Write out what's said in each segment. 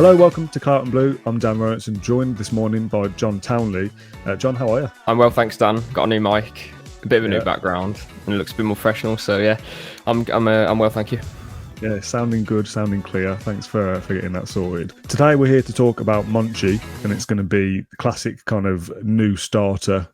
Hello, welcome to Claret and Blue. I'm Dan Rolinson, joined this morning by John Townley. John, how are you? I'm well, thanks, Dan. Got a new mic, a bit of a new background, and it looks a bit more professional. So yeah, I'm well, thank you. Yeah, sounding good, sounding clear. Thanks for getting that sorted. Today we're here to talk about Monchi, and it's going to be the classic kind of new starter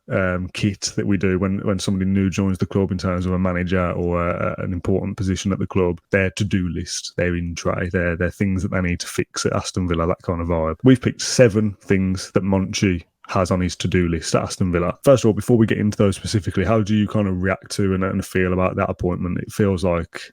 kit that we do when somebody new joins the club in terms of a manager or an important position at the club. Their to-do list, their in tray, their things that they need to fix at Aston Villa, that kind of vibe. We've picked 7 things that Monchi has on his to-do list at Aston Villa. First of all, before we get into those specifically, how do you kind of react to and feel about that appointment? It feels like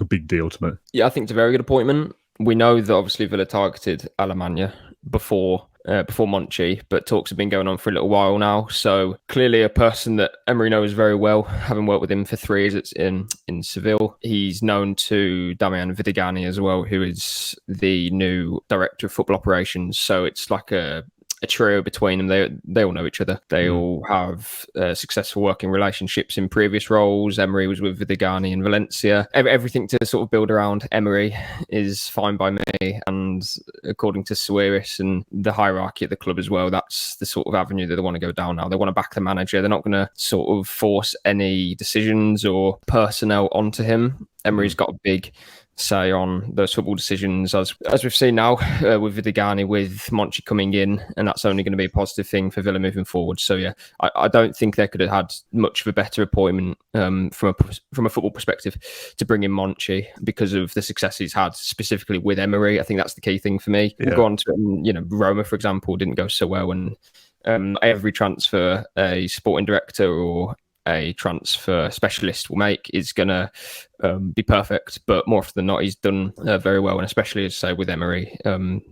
a big deal to me. Yeah, I think it's a very good appointment. We know that obviously Villa targeted Alemania before Monchi, but talks have been going on for a little while now. So clearly a person that Emery knows very well, having worked with him for 3 years in Seville. He's known to Damian Vidigani as well, who is the new director of football operations. So it's like a trio between them. They all know each other. They all have successful working relationships in previous roles. Emery was with Vidigani in Valencia. Everything to sort of build around Emery is fine by me. And according to Sawiris and the hierarchy at the club as well, that's the sort of avenue that they want to go down now. They want to back the manager. They're not going to sort of force any decisions or personnel onto him. Emery's got a big say on those football decisions, as we've seen now with Vidigani, with Monchi coming in, and that's only going to be a positive thing for Villa moving forward. So yeah, I don't think they could have had much of a better appointment from a football perspective to bring in Monchi because of the success he's had specifically with Emery. I think that's the key thing for me. Yeah. We'll go on to Roma, for example, didn't go so well, and every transfer a sporting director or a transfer specialist will make is going to be perfect, but more often than not, he's done very well, and especially, as I say, with Emery.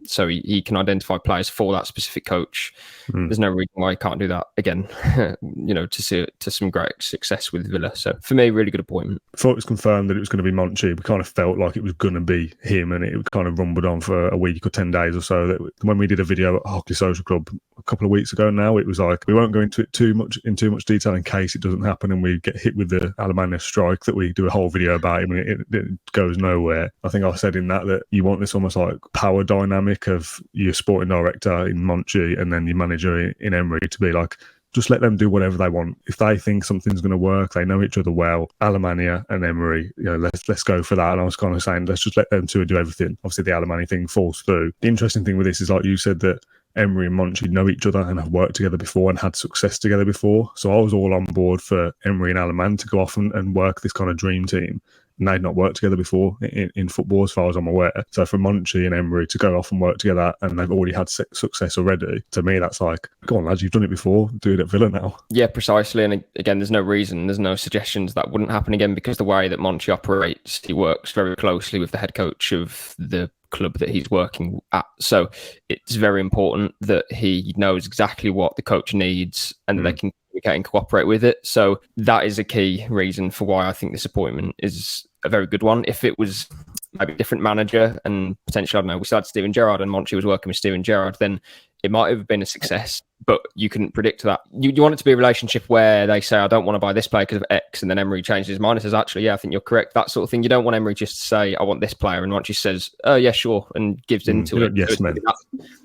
So he can identify players for that specific coach. There's no reason why he can't do that again, to some great success with Villa. So for me, really good appointment. Before it was confirmed that it was going to be Monchi, we kind of felt like it was going to be him, and it kind of rumbled on for a week or 10 days or so. That when we did a video at Hockey Social Club a couple of weeks ago now, it was like, we won't go into it too much detail in case it doesn't happen and we get hit with the Alemania strike, that we do a whole video about him and it goes nowhere. I think I said in that you want this almost like power dynamic of your sporting director in Monchi and then your manager in Emery to be like, just let them do whatever they want. If they think something's going to work, they know each other well. Alemania and Emery, let's go for that. And I was kind of saying, let's just let them two do everything. Obviously, the Alemania thing falls through. The interesting thing with this is, like you said, that Emery and Monchi know each other and have worked together before and had success together before. So I was all on board for Emery and Alemania to go off and work this kind of dream team. And they'd not worked together before in football, as far as I'm aware. So for Monchi and Emery to go off and work together, and they've already had success already, to me, that's like, go on, lads, you've done it before, do it at Villa now. Yeah, precisely. And again, there's no suggestions that wouldn't happen again, because the way that Monchi operates, he works very closely with the head coach of the club that he's working at. So it's very important that he knows exactly what the coach needs and that they can communicate and cooperate with it. So that is a key reason for why I think this appointment is a very good one. If it was maybe a different manager and potentially, I don't know, we started Steven Gerrard and Monchi was working with Steven Gerrard, then it might have been a success, but you couldn't predict that. You want it to be a relationship where they say, I don't want to buy this player because of X, and then Emery changes his mind and says, actually, yeah, I think you're correct. That sort of thing. You don't want Emery just to say, I want this player, and Monchi says, oh, yeah, sure, and gives into it. Yes, man.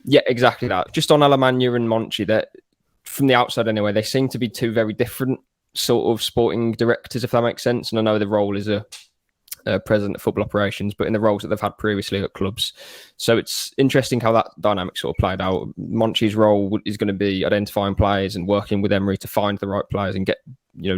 Yeah, exactly that. Just on Alemania and Monchi, that from the outside anyway, they seem to be two very different sort of sporting directors, if that makes sense. And I know the role is a president of football operations, but in the roles that they've had previously at clubs. So it's interesting how that dynamic sort of played out. Monchi's role is going to be identifying players and working with Emery to find the right players and get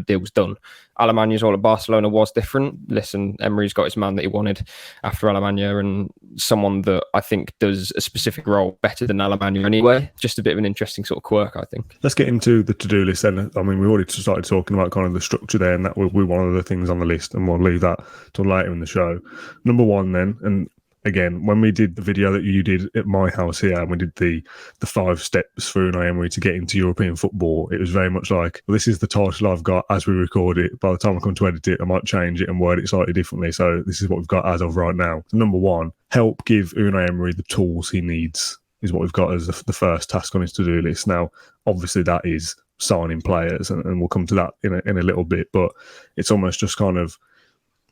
deals done. Alemania's role at Barcelona was different. Listen, Emery's got his man that he wanted after Alemania, and someone that I think does a specific role better than Alemania anyway. Just a bit of an interesting sort of quirk, I think. Let's get into the to-do list then. I mean, we already started talking about kind of the structure there, and that will be one of the things on the list, and we'll leave that till later in the show. Number one then, and again, when we did the video that you did at my house here, and we did the 5 steps for Unai Emery to get into European football, it was very much like, well, this is the title I've got as we record it. By the time I come to edit it, I might change it and word it slightly differently. So this is what we've got as of right now. So number one, help give Unai Emery the tools he needs is what we've got as the first task on his to-do list. Now, obviously that is signing players, and we'll come to that in a little bit, but it's almost just kind of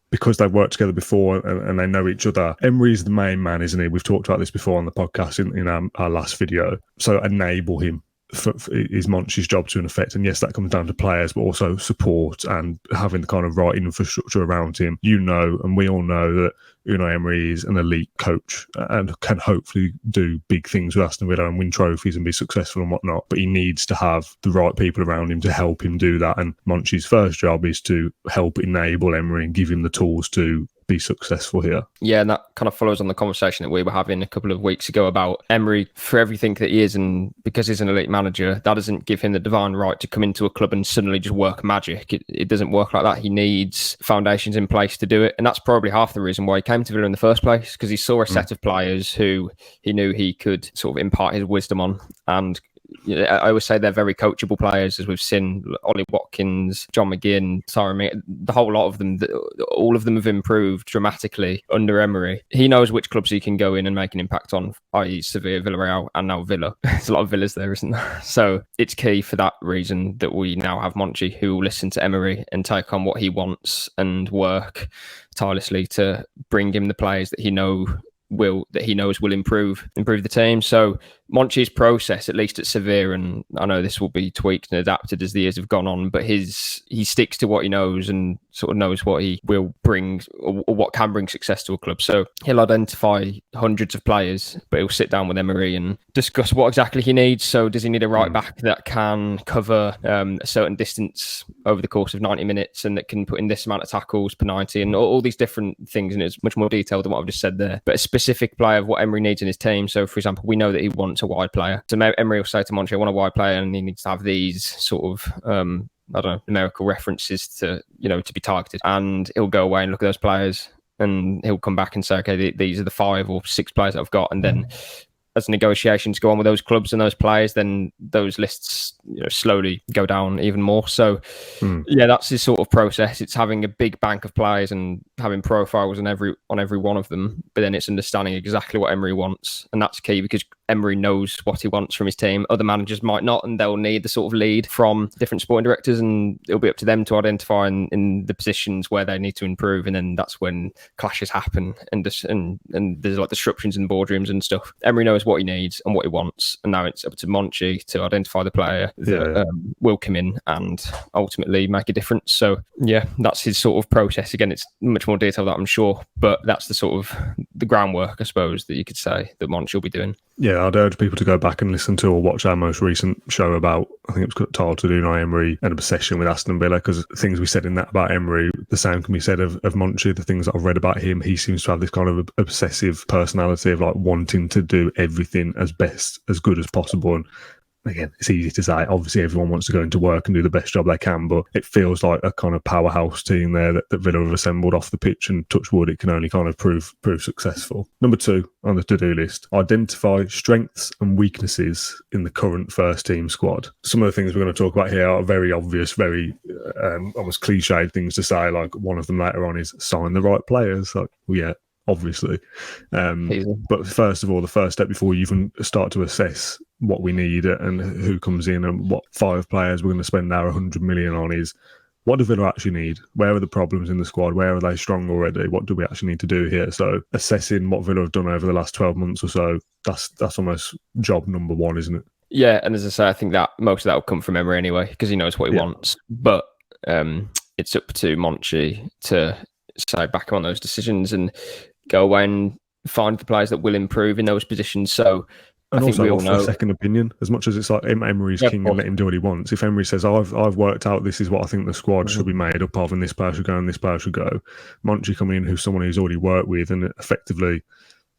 because they've worked together before and they know each other. Emery's the main man, isn't he? We've talked about this before on the podcast in our last video. So enable him is Monchi's job to an effect. And yes, that comes down to players, but also support and having the kind of right infrastructure around him. And we all know that Unai Emery is an elite coach and can hopefully do big things with Aston Villa and win trophies and be successful and whatnot. But he needs to have the right people around him to help him do that. And Monchi's first job is to help enable Emery and give him the tools to be successful here. Yeah, and that kind of follows on the conversation that we were having a couple of weeks ago about Emery, for everything that he is, and because he's an elite manager, that doesn't give him the divine right to come into a club and suddenly just work magic. It doesn't work like that. He needs foundations in place to do it, and that's probably half the reason why he came to Villa in the first place, because he saw a set of players who he knew he could sort of impart his wisdom on. And I always say they're very coachable players, as we've seen. Ollie Watkins, John McGinn, Sawiris, the whole lot of them, all of them have improved dramatically under Emery. He knows which clubs he can go in and make an impact on, i.e. Sevilla, Villarreal, and now Villa. There's a lot of Villas there, isn't there? So it's key for that reason that we now have Monchi, who will listen to Emery and take on what he wants and work tirelessly to bring him the players that he knows will improve the team. So Monchi's process, at least at Sevilla, and I know this will be tweaked and adapted as the years have gone on, but he sticks to what he knows and sort of knows what he will bring or what can bring success to a club. So he'll identify hundreds of players, but he'll sit down with Emery and discuss what exactly he needs. So does he need a right back that can cover a certain distance over the course of 90 minutes and that can put in this amount of tackles per 90 and all these different things? And it's much more detailed than what I've just said there, but a specific player of what Emery needs in his team. So for example, we know that he wants a wide player. So Emery will say to Monchi, I want a wide player, and he needs to have these sort of numerical references to be targeted. And he'll go away and look at those players, and he'll come back and say, okay, these are the 5 or 6 players that I've got. And then as negotiations go on with those clubs and those players, then those lists slowly go down even more. So that's his sort of process. It's having a big bank of players and having profiles on every one of them, but then it's understanding exactly what Emery wants. And that's key, because Emery knows what he wants from his team. Other managers might not, and they'll need the sort of lead from different sporting directors, and it'll be up to them to identify in the positions where they need to improve. And then that's when clashes happen and there's like disruptions in boardrooms and stuff. Emery knows what he needs and what he wants, and now it's up to Monchi to identify the player that will come in and ultimately make a difference. So that's his sort of process. Again, it's much more detailed, I'm sure, but that's the sort of the groundwork, I suppose, that you could say that Monchi will be doing. Yeah, I'd urge people to go back and listen to or watch our most recent show about, I think it was titled Unai Emery and Obsession with Aston Villa, because things we said in that about Emery, the same can be said of Monchi. The things that I've read about him, he seems to have this kind of obsessive personality of like wanting to do everything as good as possible. And again, it's easy to say. Obviously, everyone wants to go into work and do the best job they can, but it feels like a kind of powerhouse team there that Villa have assembled off the pitch, and touch wood, it can only kind of prove successful. Number 2 on the to-do list, identify strengths and weaknesses in the current first team squad. Some of the things we're going to talk about here are very obvious, very almost cliched things to say. Like one of them later on is sign the right players. Like, well, yeah, obviously. But first of all, the first step before you even start to assess what we need and who comes in and what 5 players we're going to spend our 100 million on is, what do Villa actually need? Where are the problems in the squad? Where are they strong already? What do we actually need to do here? So assessing what Villa have done over the last 12 months or so, that's almost job number 1, isn't it? Yeah, and as I say, I think that most of that will come from Emery anyway, because he knows what he wants. But it's up to Monchi to say back on those decisions and go away and find the players that will improve in those positions. So and I think also we all offer know a second opinion, as much as it's like Emery's king and let him do what he wants. If Emery says, I've worked out this is what I think the squad should be made up of, and this player should go and this player should go, Monchi coming in, who's someone he's already worked with and effectively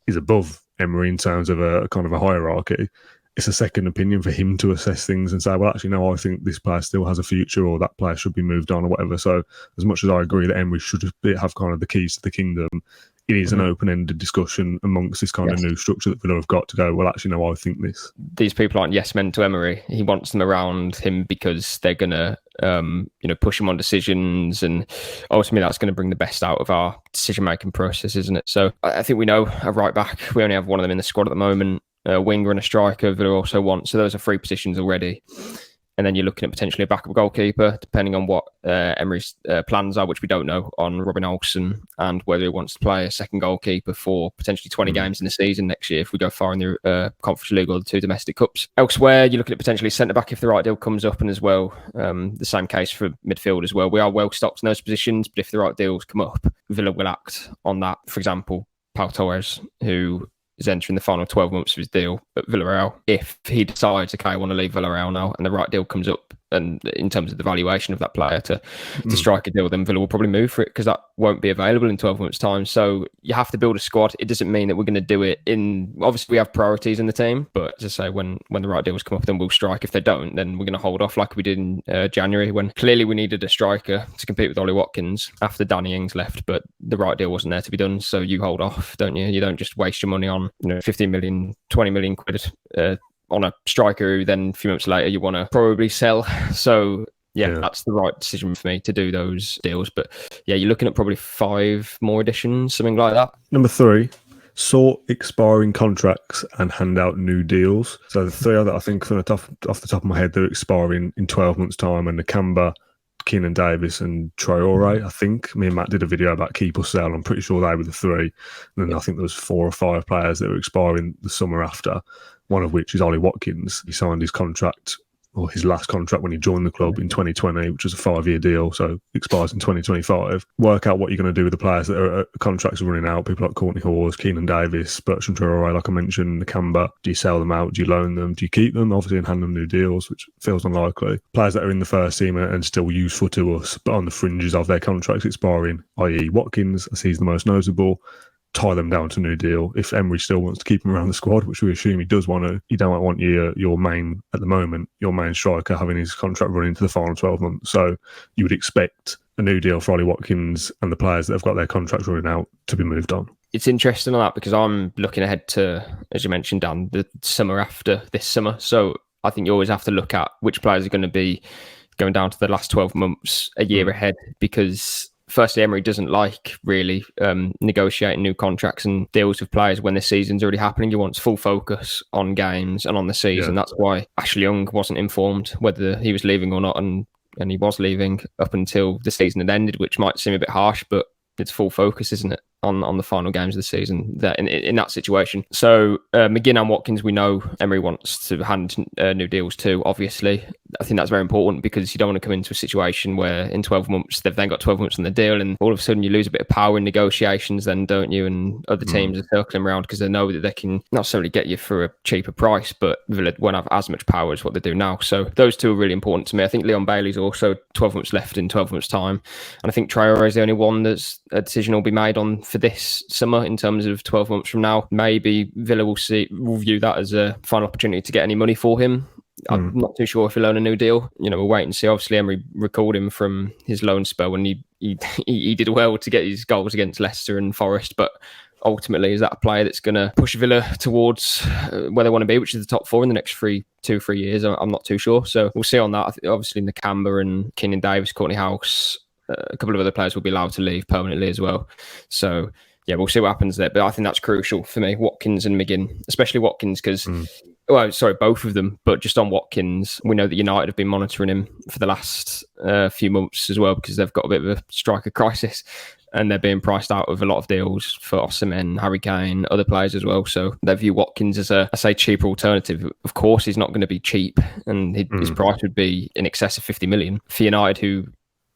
is above Emery in terms of a kind of a hierarchy, it's a second opinion for him to assess things and say, well, actually, no, I think this player still has a future, or that player should be moved on, or whatever. So as much as I agree that Emery should have kind of the keys to the kingdom, it is an open-ended discussion amongst this kind of new structure that Villa have got to go, well, actually, no, I think this. These people aren't yes men to Emery. He wants them around him because they're going to push him on decisions, and ultimately that's going to bring the best out of our decision-making process, isn't it? So I think we know a right back. We only have one of them in the squad at the moment. A winger and a striker Villa also want. So those are 3 positions already. And then you're looking at potentially a backup goalkeeper, depending on what Emery's plans are, which we don't know, on Robin Olsen, and whether he wants to play a second goalkeeper for potentially 20 games in the season next year if we go far in the Conference League or the 2 domestic cups. Elsewhere, you're looking at potentially centre-back if the right deal comes up, and as well, the same case for midfield as well. We are well stocked in those positions, but if the right deals come up, Villa will act on that. For example, Pau Torres, who is entering the final 12 months of his deal at Villarreal. If he decides, okay, I want to leave Villarreal now, and the right deal comes up, and in terms of the valuation of that player to strike a deal, then Villa will probably move for it, because that won't be available in 12 months' time. So you have to build a squad. It doesn't mean that we're going to do it in... Obviously, we have priorities in the team, but as I say, when the right deals come up, then we'll strike. If they don't, then we're going to hold off like we did in January, when clearly we needed a striker to compete with Ollie Watkins after Danny Ings left, but the right deal wasn't there to be done. So you hold off, don't you? You don't just waste your money on 15 million, 20 million quid on a striker who then a few months later you want to probably sell. So yeah, that's the right decision for me to do those deals. But yeah, you're looking at probably 5 more additions, something like that. Number 3, sort expiring contracts and hand out new deals. So the 3 that I think off the top of my head, they're expiring in 12 months' time, and Nakamba, Keenan Davis and Traore. I think me and Matt did a video about keep or sell. I'm pretty sure they were the 3. And then I think there was 4 or 5 players that were expiring the summer after, one of which is Ollie Watkins. He signed his contract, or his last contract, when he joined the club in 2020, which was a 5-year deal, so expires in 2025. Work out what you're going to do with the players that are contracts are running out. People like Courtney Hawes, Keenan Davis, Bertrand Traore, like I mentioned, Nakamba. Do you sell them out? Do you loan them? Do you keep them? Obviously, and hand them new deals, which feels unlikely. Players that are in the first team and still useful to us, but on the fringes of their contracts expiring, i.e. Watkins, as he's the most notable. Tie them down to a new deal. If Emery still wants to keep him around the squad, which we assume he does want to, you don't want your main, at the moment, your main striker having his contract running to the final 12 months. So you would expect a new deal for Ollie Watkins and the players that have got their contracts running out to be moved on. It's interesting on that, because I'm looking ahead to, as you mentioned, Dan, the summer after this summer. So I think you always have to look at which players are going to be going down to the last 12 months a year ahead, because firstly, Emery doesn't like really negotiating new contracts and deals with players when the season's already happening. He wants full focus on games and on the season. That's why Ashley Young wasn't informed whether he was leaving or not, and he was leaving up until the season had ended, which might seem a bit harsh, but it's full focus, isn't it, on the final games of the season in that situation. So McGinn and Watkins, we know Emery wants to hand new deals to, obviously. I think that's very important, because you don't want to come into a situation where in 12 months, they've then got 12 months on the deal, and all of a sudden you lose a bit of power in negotiations then, don't you? And other teams are circling around because they know that they can not necessarily get you for a cheaper price, but Villa won't have as much power as what they do now. So those 2 are really important to me. I think Leon Bailey's also 12 months left in 12 months' time. And I think Traore is the only one that's a decision will be made on for this summer in terms of 12 months from now. Maybe Villa will view that as a final opportunity to get any money for him. I'm not too sure if he'll own a new deal. We'll wait and see. Obviously, Emery recalled him from his loan spell, and he did well to get his goals against Leicester and Forest, but ultimately, is that a player that's going to push Villa towards where they want to be, which is the top 4 in the next 2-3 years? I'm not too sure. So we'll see on that. Obviously, Nakamba and Keenan Davis, Courtney House, a couple of other players will be allowed to leave permanently as well. So yeah, we'll see what happens there. But I think that's crucial for me, Watkins and McGinn, especially Watkins, because both of them. But just on Watkins, we know that United have been monitoring him for the last few months as well, because they've got a bit of a striker crisis, and they're being priced out of a lot of deals for Osimhen, Harry Kane, other players as well. So they view Watkins as a cheaper alternative. Of course, he's not going to be cheap, and his price would be in excess of 50 million for United, who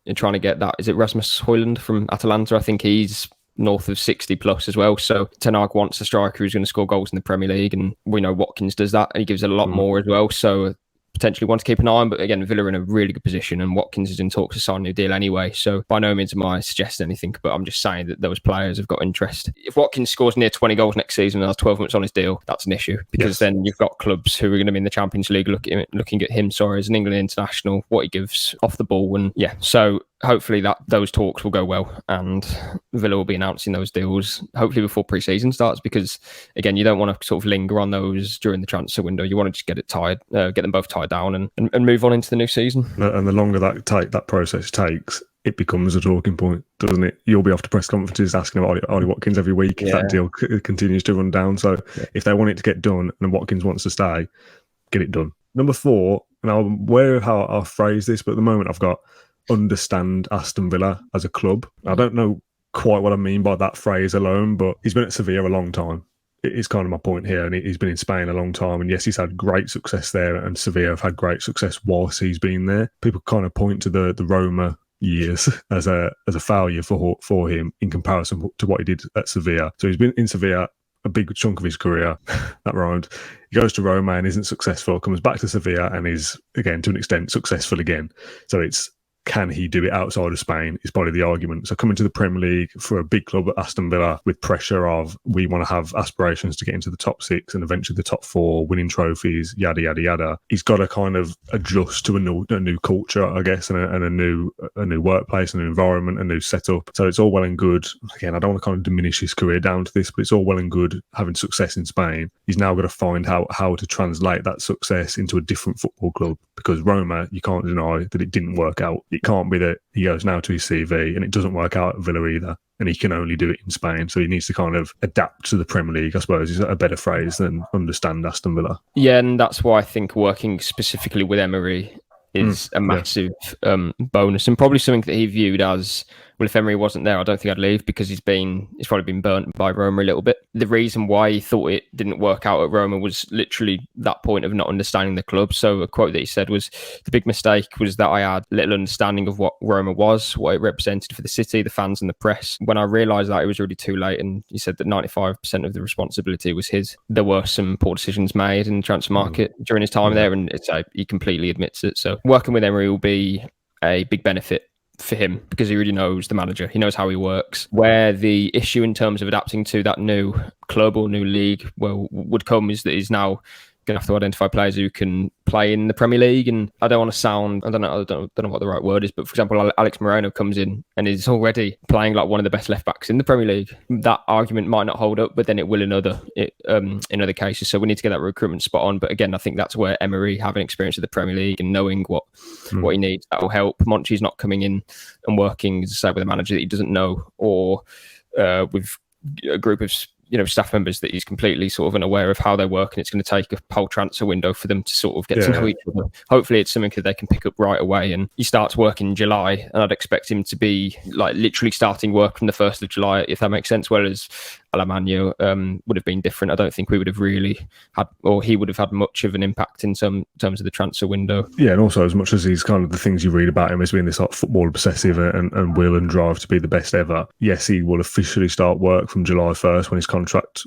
are trying to get that. Is it Rasmus Højlund from Atalanta? I think he's north of 60 plus as well. So Ten Hag wants a striker who's going to score goals in the Premier League, and we know Watkins does that, and he gives it a lot more as well. So potentially want to keep an eye on, but again, Villa are in a really good position, and Watkins is in talks to sign a new deal anyway. So by no means am I suggesting anything, but I'm just saying that those players have got interest. If Watkins scores near 20 goals next season and has 12 months on his deal, that's an issue, because then you've got clubs who are going to be in the Champions League looking at him, as an England international, what he gives off the ball. And so hopefully those talks will go well, and Villa will be announcing those deals hopefully before pre-season starts, because again, you don't want to sort of linger on those during the transfer window. You want to just get them both tied down and move on into the new season. And the longer that process takes, it becomes a talking point, doesn't it? You'll be off to press conferences asking about Ollie Watkins every week if that deal continues to run down. So if they want it to get done and Watkins wants to stay, get it done. Number 4, and I'm aware of how I'll phrase this, but at the moment I've got understand Aston Villa as a club. I don't know quite what I mean by that phrase alone, but he's been at Sevilla a long time. It is kind of my point here, and he's been in Spain a long time, and yes, he's had great success there, and Sevilla have had great success whilst he's been there. People kind of point to the Roma years as a failure for him in comparison to what he did at Sevilla. So he's been in Sevilla a big chunk of his career. That rhymed. He goes to Roma and isn't successful, comes back to Sevilla and is, again, to an extent, successful again. So it's, can he do it outside of Spain is probably the argument. So coming to the Premier League for a big club at Aston Villa with pressure of, we want to have aspirations to get into the top 6 and eventually the top 4, winning trophies, yada, yada, yada. He's got to kind of adjust to a new culture, I guess, and a new workplace, a new environment, a new setup. So it's all well and good. Again, I don't want to kind of diminish his career down to this, but it's all well and good having success in Spain. He's now got to find how to translate that success into a different football club, because Roma, you can't deny that it didn't work out. It can't be that he goes now to his CV and it doesn't work out at Villa either, and he can only do it in Spain. So he needs to kind of adapt to the Premier League, I suppose, is a better phrase than understand Aston Villa. Yeah, and that's why I think working specifically with Emery is a massive bonus, and probably something that he viewed as, well, if Emery wasn't there, I don't think I'd leave, because he's probably been burnt by Roma a little bit. The reason why he thought it didn't work out at Roma was literally that point of not understanding the club. So a quote that he said was, the big mistake was that I had little understanding of what Roma was, what it represented for the city, the fans and the press. When I realised that, it was already too late, and he said that 95% of the responsibility was his. There were some poor decisions made in the transfer market during his time there, and he completely admits it. So working with Emery will be a big benefit for him, because he really knows the manager. He knows how he works. Where the issue in terms of adapting to that new club or new league would come is that he's now going to have to identify players who can play in the Premier League. And I don't want to sound, I don't know what the right word is, but for example, Alex Moreno comes in and is already playing like one of the best left backs in the Premier League. That argument might not hold up, but then it will in other cases. So we need to get that recruitment spot on. But again, I think that's where Emery, having experience of the Premier League and knowing what he needs, that will help. Monchi's not coming in and working, as I say, with a manager that he doesn't know, or with a group of staff members that he's completely sort of unaware of how they work, and it's going to take a whole transfer window for them to sort of get to know each other. Hopefully it's something that they can pick up right away, and he starts work in July, and I'd expect him to be like literally starting work from the 1st of July, if that makes sense, whereas Alemania would have been different. I don't think we would have really had, or he would have had much of an impact in terms of the transfer window. Yeah, and also as much as he's kind of the things you read about him as being this like football obsessive and will and drive to be the best ever, yes, he will officially start work from July 1st when his contract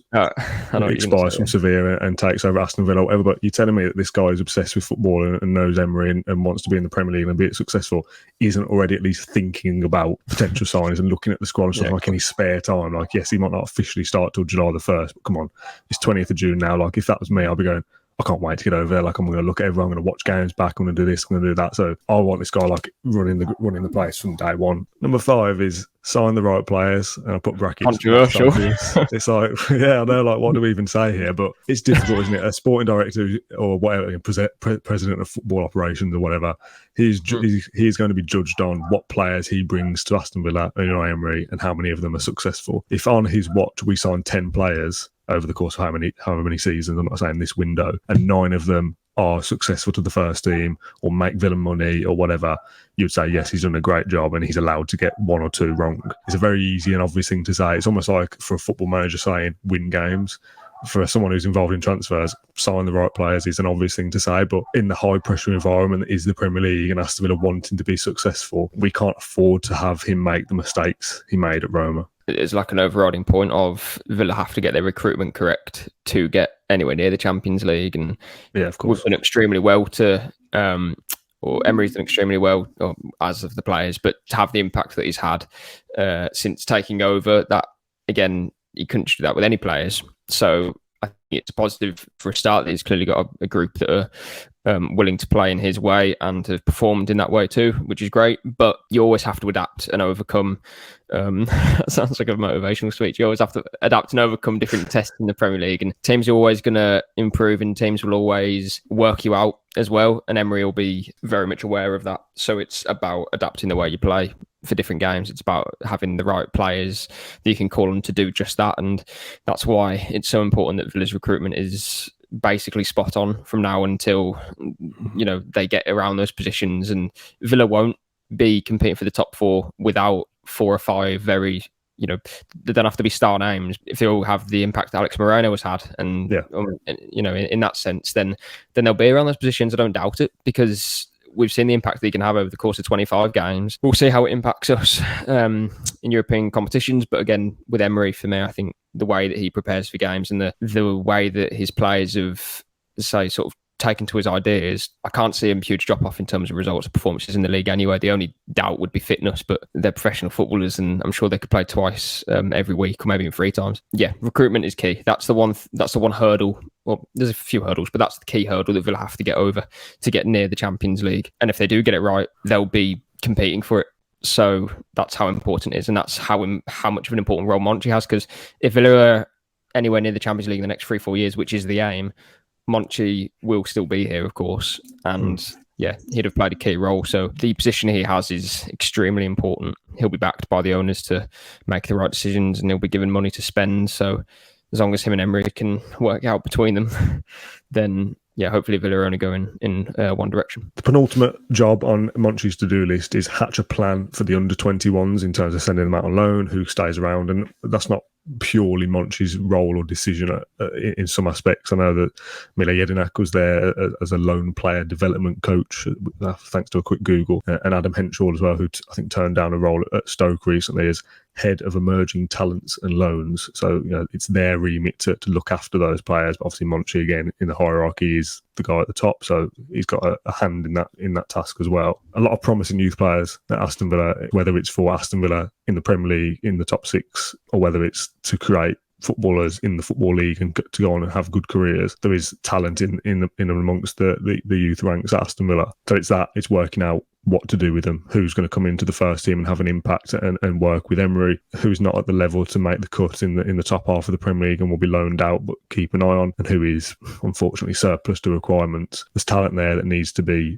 expires from Sevilla and takes over Aston Villa or whatever. But you're telling me that this guy is obsessed with football and knows Emery and wants to be in the Premier League and be successful, isn't already at least thinking about potential signings and looking at the squad and stuff like in his spare time. Like, yes, he might not officially start till July the 1st, but come on, it's 20th of June now. Like, if that was me, I'd be going, I can't wait to get over there. Like, I'm going to look at everyone, I'm going to watch games back, I'm going to do this, I'm going to do that. So I want this guy like running the place from day one. Number 5 is sign the right players, and I put brackets. Controversial. It's like, yeah, I know, like, what do we even say here? But it's difficult, isn't it? A sporting director or whatever, president of football operations or whatever, he's going to be judged on what players he brings to Aston Villa and Unai Emery and how many of them are successful. If on his watch we sign 10 players over the course of however many seasons, I'm not saying this window, and 9 of them are successful to the first team or make Villa money or whatever, you'd say, yes, he's done a great job and he's allowed to get 1 or 2 wrong. It's a very easy and obvious thing to say. It's almost like for a football manager saying win games. For someone who's involved in transfers, sign the right players is an obvious thing to say, but in the high pressure environment that is the Premier League and Aston Villa wanting to be successful, we can't afford to have him make the mistakes he made at Roma. It's like an overriding point of Villa have to get their recruitment correct to get anywhere near the Champions League, and yeah, of course, we've done extremely well or Emery's done extremely well, as of the players, but to have the impact that he's had since taking over, that again, he couldn't do that with any players. So I think it's positive for a start that he's clearly got a group that are willing to play in his way and have performed in that way too, which is great. But you always have to adapt and overcome. That sounds like a motivational speech. You always have to adapt and overcome different tests in the Premier League, and teams are always going to improve and teams will always work you out as well. And Emery will be very much aware of that. So it's about adapting the way you play for different games. It's about having the right players that you can call on to do just that. And that's why it's so important that Villa's recruitment is basically spot on from now until, they get around those positions. And Villa won't be competing for the top four without 4 or 5 very, they don't have to be star names if they all have the impact that Alex Moreno has had. And, in that sense, then they'll be around those positions. I don't doubt it, because we've seen the impact that he can have over the course of 25 games. We'll see how it impacts us in European competitions. But again, with Emery, for me, I think the way that he prepares for games and the way that his players have, say, sort of taken to his ideas, I can't see a huge drop-off in terms of results or performances in the league anyway. The only doubt would be fitness, but they're professional footballers and I'm sure they could play twice every week or maybe even 3 times. Yeah, recruitment is key. That's the one hurdle. Well, there's a few hurdles, but that's the key hurdle that Villa have to get over to get near the Champions League. And if they do get it right, they'll be competing for it. So that's how important it is, and that's how much of an important role Monchi has, because if Villa are anywhere near the Champions League in the next 3-4 years, which is the aim, Monchi will still be here, of course, and he'd have played a key role. So the position he has is extremely important. He'll be backed by the owners to make the right decisions, and he'll be given money to spend. So as long as him and Emery can work out between them, then hopefully Villa are only going in one direction. The penultimate job on Monchi's to-do list is hatch a plan for the under-21s in terms of sending them out on loan, who stays around, and that's not purely Monchi's role or decision in some aspects. I know that Mile Jedinak was there as a lone player development coach, thanks to a quick Google, and Adam Henshall as well, who I think turned down a role at Stoke recently as head of emerging talents and loans. So it's their remit to look after those players. But obviously Monchi, again, in the hierarchy, is the guy at the top, so he's got a hand in that task as well. A lot of promising youth players at Aston Villa, whether it's for Aston Villa in the Premier League in the top 6, or whether it's to create footballers in the Football League and to go on and have good careers. There is talent in amongst the youth ranks at Aston Villa. So it's working out what to do with them, who's going to come into the first team and have an impact and work with Emery, who's not at the level to make the cut in the top half of the Premier League and will be loaned out but keep an eye on, and who is unfortunately surplus to requirements. There's talent there that needs to be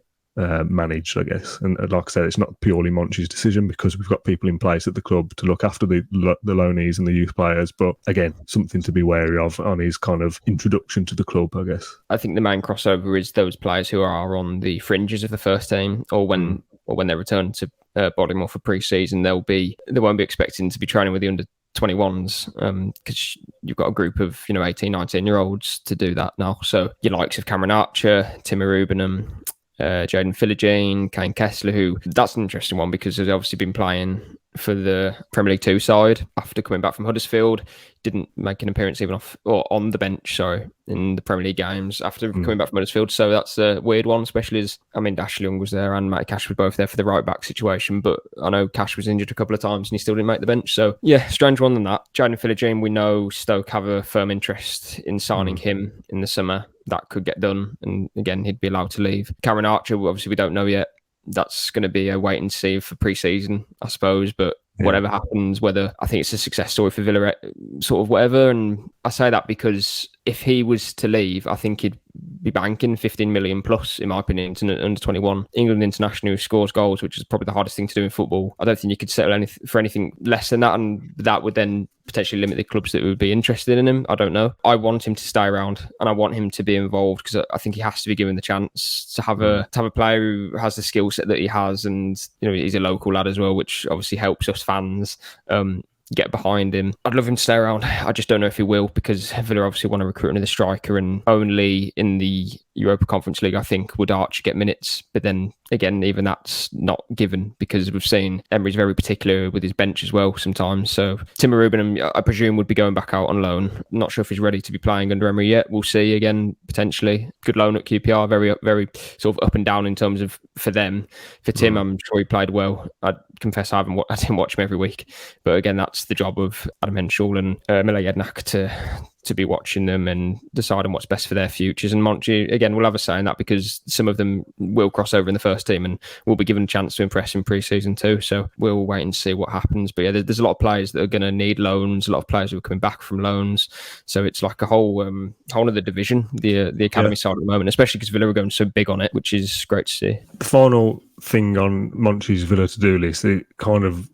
managed, I guess. And like I said, it's not purely Monchi's decision because we've got people in place at the club to look after the loanees and the youth players. But again, something to be wary of on his kind of introduction to the club, I guess. I think the main crossover is those players who are on the fringes of the first team, or when they return to Baltimore for pre-season, they won't be expecting to be training with the under 21s because you've got a group of 18, 19-year-olds to do that now. So your likes of Cameron Archer, Timo Rubenham, Jaden Philogene, Kane Kessler, who that's an interesting one because he's obviously been playing for the Premier League 2 side after coming back from Huddersfield. Didn't make an appearance even on the bench, in the Premier League games after coming back from Huddersfield. So that's a weird one, especially as, Ashley Young was there and Matty Cash were both there for the right back situation. But I know Cash was injured a couple of times and he still didn't make the bench. So yeah, strange one than that. Jaden Philogene, we know Stoke have a firm interest in signing him in the summer. That could get done. And again, he'd be allowed to leave. Cameron Archer, obviously we don't know yet. That's going to be a wait and see for pre-season, I suppose. But whatever happens, whether I think it's a success story for Villa, sort of whatever. And I say that because if he was to leave, I think he'd be banking 15 million plus, in my opinion, to an under 21 England international who scores goals, which is probably the hardest thing to do in football. I don't think you could settle for anything less than that, and that would then potentially limit the clubs that would be interested in him. I don't know. I want him to stay around and I want him to be involved because I think he has to be given the chance to have a player who has the skill set that he has, and he's a local lad as well, which obviously helps us fans get behind him. I'd love him to stay around. I just don't know if he will, because Villa obviously want to recruit another striker, and only in the Europa Conference League, I think, would Archer get minutes. But then again, even that's not given because we've seen Emery's very particular with his bench as well sometimes. So Timo Rubenham, I presume, would be going back out on loan. Not sure if he's ready to be playing under Emery yet. We'll see. Again, potentially good loan at QPR. Very, very sort of up and down in terms of for them. For Tim, I'm sure he played well. I confess I didn't watch him every week, but again, that's the job of Adam Henshall and Mile Jedinak to be watching them and deciding what's best for their futures. And Monchi, again, will have a say in that because some of them will cross over in the first team and will be given a chance to impress in pre-season too. So we'll wait and see what happens. But yeah, there's a lot of players that are going to need loans, a lot of players who are coming back from loans. So it's like a whole other division, the academy side at the moment, especially because Villa are going so big on it, which is great to see. The final thing on Monchi's Villa to-do list, it kind of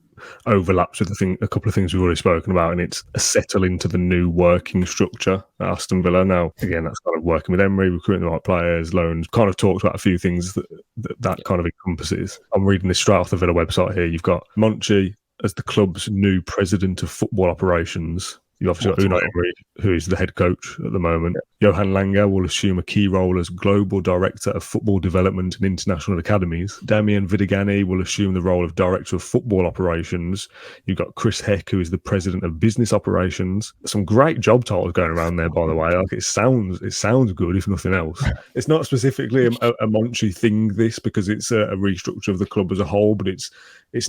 overlaps with a couple of things we've already spoken about, and it's a settle into the new working structure at Aston Villa. Now, again, that's kind of working with Emery, recruiting the right players, loans, kind of talks about a few things that kind of encompasses. I'm reading this straight off the Villa website here. You've got Monchi as the club's new president of football operations. You've obviously got Unai Emery, who is the head coach at the moment. Johan Langer will assume a key role as Global Director of Football Development and International Academies. Damien Vidigani will assume the role of Director of Football Operations. You've got Chris Heck, who is the President of Business Operations. Some great job titles going around there, by the way. Like, it sounds good, if nothing else. It's not specifically a Monchi thing, this, because it's a restructure of the club as a whole, but it's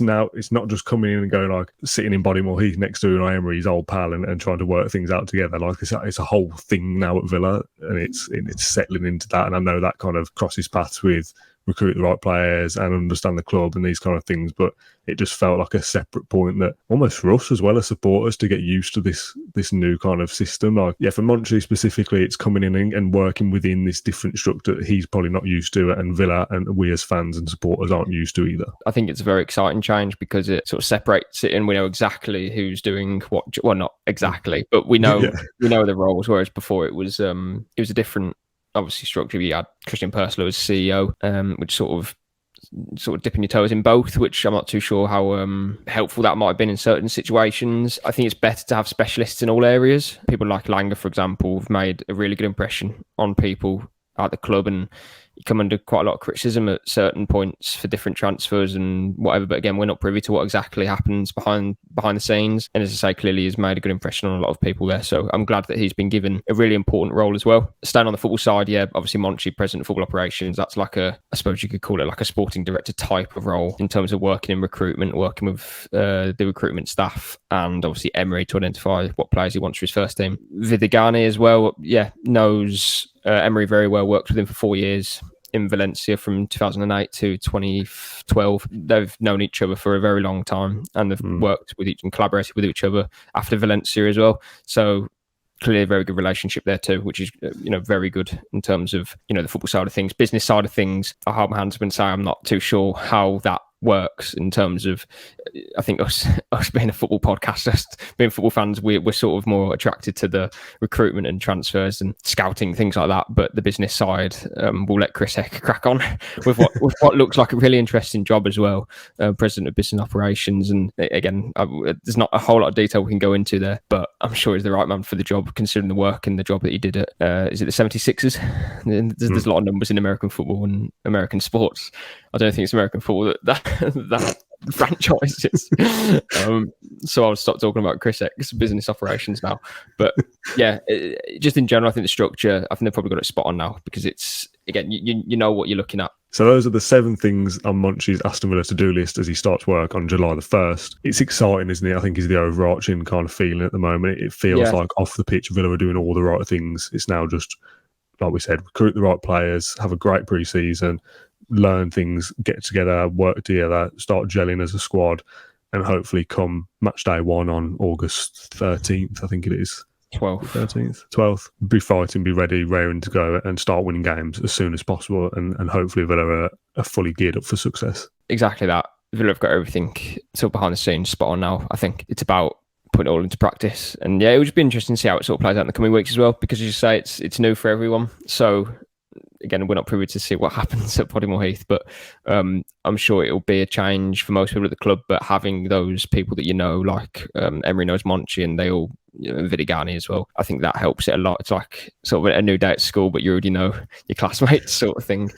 not just coming in and going, like, sitting in Bodymore Heath next to Unai Emery, his old pal, and trying to work things out together. Like, it's a whole thing now at Villa, and it's settling into that. And I know that kind of crosses paths with recruit the right players and understand the club and these kind of things, but it just felt like a separate point that almost for us as well as supporters to get used to this new kind of system. Like, yeah, for Monchi specifically, it's coming in and working within this different structure that he's probably not used to, and Villa and we as fans and supporters aren't used to either. I think it's a very exciting change because it sort of separates it, and we know exactly who's doing what. Well, not exactly, but we know we know the roles. Whereas before it was a different, obviously, structure. You had Christian Purslow as CEO, which sort of dipping your toes in both, which I'm not too sure how helpful that might have been in certain situations. I think it's better to have specialists in all areas. People like Langer, for example, have made a really good impression on people at the club, and you come under quite a lot of criticism at certain points for different transfers and whatever. But again, we're not privy to what exactly happens behind the scenes. And as I say, clearly he's made a good impression on a lot of people there. So I'm glad that he's been given a really important role as well. Staying on the football side, yeah, obviously Monchi, president of football operations, that's like I suppose you could call it like a sporting director type of role in terms of working in recruitment, working with the recruitment staff, and obviously Emery to identify what players he wants for his first team. Vidigani as well, yeah, knows Emery very well, worked with him for 4 years in Valencia from 2008 to 2012. They've known each other for a very long time, and they've worked with each and collaborated with each other after Valencia as well. So clearly a very good relationship there too, which is very good in terms of the football side of things. Business side of things, I hold my hands up and say I'm not too sure how that works in terms of, I think us being a football podcast, us being football fans, we're sort of more attracted to the recruitment and transfers and scouting, things like that. But the business side, we'll let Chris Heck crack on with what looks like a really interesting job as well, president of business operations. And again, there's not a whole lot of detail we can go into there, but I'm sure he's the right man for the job, considering the work and the job that he did at, is it the 76ers? There's a lot of numbers in American football and American sports. I don't think it's American football that franchises. So I'll stop talking about Chris Heck's business operations now. But yeah, just in general, I think the structure, I think they've probably got it spot on now, because it's, again, you know what you're looking at. So those are the 7 things on Monchi's Aston Villa to-do list as he starts work on July the 1st. It's exciting, isn't it? I think is the overarching kind of feeling at the moment. It feels like off the pitch, Villa are doing all the right things. It's now just, like we said, recruit the right players, have a great pre-season, learn things, get together, work together, start gelling as a squad, and hopefully come match day 1 on August 13th, I think it is. 12th, be fighting, be ready, raring to go, and start winning games as soon as possible, and hopefully Villa are fully geared up for success. Exactly that. Villa have got everything sort of behind the scenes spot on now. I think it's about putting it all into practice, and yeah, it would just be interesting to see how it sort of plays out in the coming weeks as well, because as you say, it's new for everyone. So again, we're not privy to see what happens at Bodymore Heath, but I'm sure it'll be a change for most people at the club. But having those people that like Emery knows Monchi, and they all, Vidigani as well, I think that helps it a lot. It's like sort of a new day at school, but you already know your classmates, sort of thing,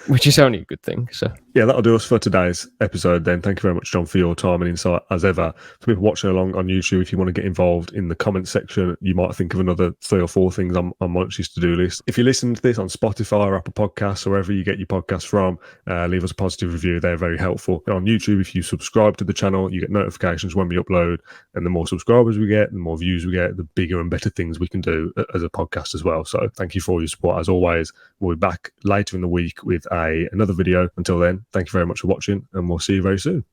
which is only a good thing. So yeah, that'll do us for today's episode then. Thank you very much, John, for your time and insight as ever. For people watching along on YouTube, if you want to get involved in the comments section, you might think of another 3 or 4 things on Monchi's to-do list. If you listen to this on Spotify or Apple Podcasts, or wherever you get your podcasts from, leave us a positive review. They're very helpful. And on YouTube, if you subscribe to the channel, you get notifications when we upload, and the more subscribers we get, the more views we get, the bigger and better things we can do as a podcast as well. So thank you for all your support as always. We'll be back later in the week with another video. Until then, thank you very much for watching, and we'll see you very soon.